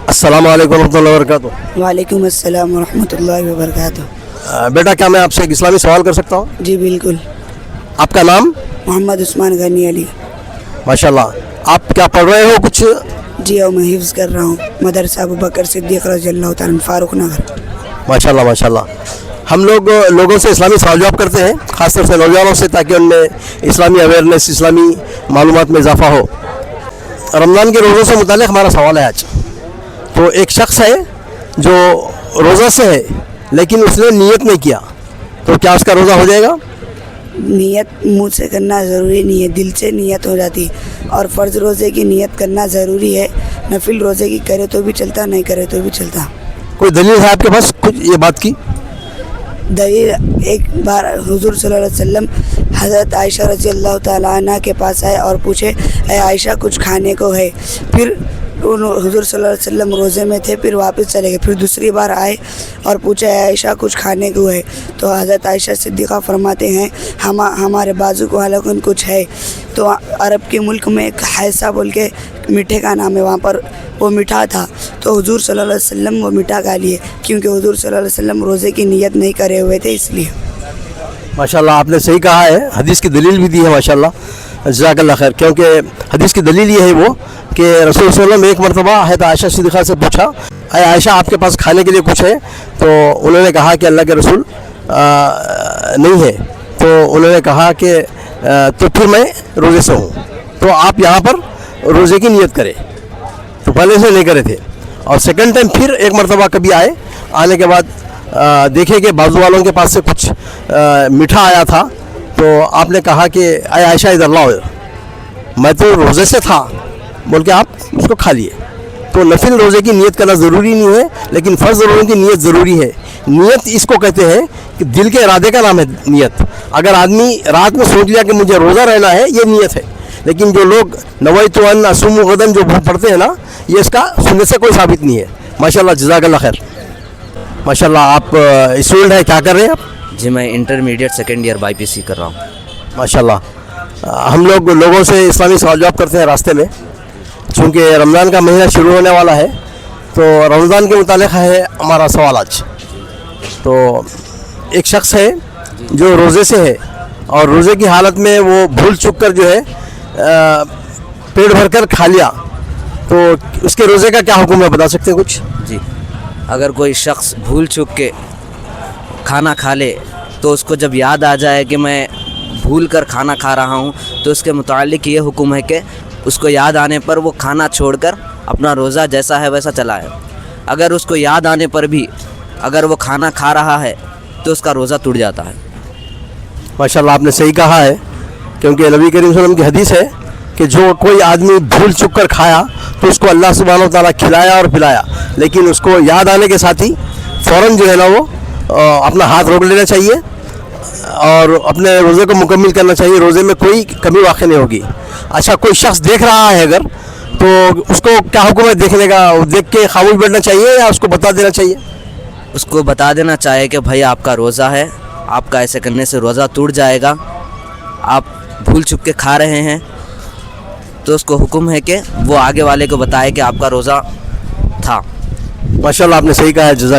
अस्सलामु अलैकुम रहमतुल्लाहि व बरकातुहू। वालेकुम अस्सलाम वरहमतुल्लाहि वबरकातुह। बेटा, क्या मैं आपसे एक इस्लामी सवाल कर सकता हूँ? जी बिल्कुल। आपका नाम? मोहम्मद उस्मान गनी अली। माशाल्लाह। आप क्या पढ़ रहे हो कुछ? जी और मैं हिफ्ज़ कर रहा हूँ मदरसा अबू बकर सिद्दीक़ रज़ियल्लाहु ताला अन्हु, फारूक नगर। माशाल्लाह माशाल्लाह। हम लोगों से इस्लामी सवाल जवाब करते हैं, ख़ासतौर से नौजवानों से, ताकि उनमें इस्लामी अवेयरनेस, इस्लामी मालूमात में इजाफ़ा हो। रमज़ान के रोज़ों से मुताल्लिक़ हमारा सवाल है आज। तो एक शख्स है जो रोज़ा से है लेकिन उसने नियत नहीं किया, तो क्या उसका रोज़ा हो जाएगा? नियत मुँह से करना ज़रूरी नहीं है, दिल से नियत हो जाती है। और फ़र्ज़ रोज़े की नियत करना ज़रूरी है, नफिल रोज़े की करे तो भी चलता, नहीं करे तो भी चलता। कोई दलील है आपके पास कुछ ये बात की? दलील, एक बार हुज़ूर सल्लल्लाहु अलैहि वसल्लम हज़रत आयशा रज़ियल्लाहु ताला अन्हा के पास आए और पूछे, ऐ आयशा कुछ खाने को है? फिर हुज़ूर सल्लल्लाहु अलैहि वसल्लम रोज़े में थे, फिर वापस चले गए। फिर दूसरी बार आए और पूछा, ऐ आयशा कुछ खाने को है? तो हज़रत आयशा सिद्दीक़ा फरमाते हैं, हमारे बाजू को हलकन कुछ है। तो अरब के मुल्क में एक हैसा बोल के मीठे का नाम है, वहाँ पर वो मीठा था, तो हुज़ूर सल्लल्लाहु अलैहि वसल्लम वो मीठा खा लिए, क्योंकि हुज़ूर सल्लल्लाहु अलैहि वसल्लम रोज़े की नियत नहीं करे हुए थे, इसलिए। माशाल्लाह, आपने सही कहा है, हदीस की दलील भी दी है माशाल्लाह, जज़ाकल्लाह खैर। क्योंकि हदीस की दलील ये है वो कि रसूल सल्लल्लाहु अलैहि वसल्लम एक मरतबा हज़रत आयशा सिद्दीक़ा से पूछा, अरे आयशा आपके पास खाने के लिए कुछ है? तो उन्होंने कहा कि अल्लाह के रसूल नहीं है। तो उन्होंने कहा कि तो फिर मैं रोज़े से हूँ, तो आप यहाँ पर रोज़े की नियत करें। तो पहले से नहीं करे थे, और सेकंड टाइम फिर एक मरतबा कभी आए, आने के बाद देखे कि बाजू वालों के पास से कुछ मीठा आया था, तो आपने कहा कि आय आयशा इधर लाओ, मैं तो रोज़े से था, बोल के आप उसको खा लिए। तो नफिल रोज़े की नियत करना ज़रूरी नहीं है, लेकिन फ़र्ज़ रोज़े की नियत ज़रूरी है। नियत इसको कहते हैं कि दिल के इरादे का नाम है नियत। अगर आदमी रात में सोच लिया कि मुझे रोज़ा रहना है, ये नियत है। लेकिन जो लोग नवैतु अन असुमु गदन जो पढ़ते हैं ना, ये इसका सुनने से कोई साबित नहीं है। माशाल्लाह, जज़ाकल्लाह खैर। माशाल्लाह, आप स्टूडेंट है, क्या कर रहे हैं आप? जी मैं इंटरमीडिएट सेकेंड ईयर BPC कर रहा हूँ। माशाल्लाह। हम लोगों से इस्लामी सवाल जवाब करते हैं रास्ते में, चूँकि रमज़ान का महीना शुरू होने वाला है, तो रमज़ान के मुतालिक है हमारा सवाल आज। तो एक शख्स है जो रोज़े से है, और रोज़े की हालत में वो भूल चूक कर जो है पेट भर कर खा लिया, तो उसके रोज़े का क्या हुक्म है, बता सकते हैं कुछ? जी, अगर कोई शख्स भूल चूक के खाना खा ले, तो उसको जब याद आ जाए कि मैं भूल कर खाना खा रहा हूँ, तो उसके मुतालिक ये हुक्म है कि उसको याद आने पर वो खाना छोड़कर अपना रोज़ा जैसा है वैसा चलाए। अगर उसको याद आने पर भी अगर वो खाना खा रहा है, तो उसका रोज़ा टूट जाता है। माशाल्लाह, आपने सही कहा है, क्योंकि नबी करीम सल्लल्लाहु अलैहि वसल्लम की हदीस है कि जो कोई आदमी भूल चूक कर खाया, तो उसको अल्लाह सुब्हानहू व तआला खिलाया और पिलाया, लेकिन उसको याद आने के साथ ही फ़ौरन जो है ना वो अपना हाथ रोक लेना चाहिए और अपने रोज़े को मुकम्मल करना चाहिए। रोज़े में कोई कमी वाक़ई नहीं होगी। अच्छा, कोई शख्स देख रहा है अगर, तो उसको क्या हुक्म है देखने का? देख के खामोश बैठना चाहिए या उसको बता देना चाहिए? उसको बता देना चाहिए कि भाई आपका रोज़ा है, आपका ऐसे करने से रोज़ा टूट जाएगा, आप भूल चूक के खा रहे हैं। तो उसको हुक्म है कि वो आगे वाले को बताए कि आपका रोज़ा था। माशाल्लाह, आपने सही कहा है, जज़ाक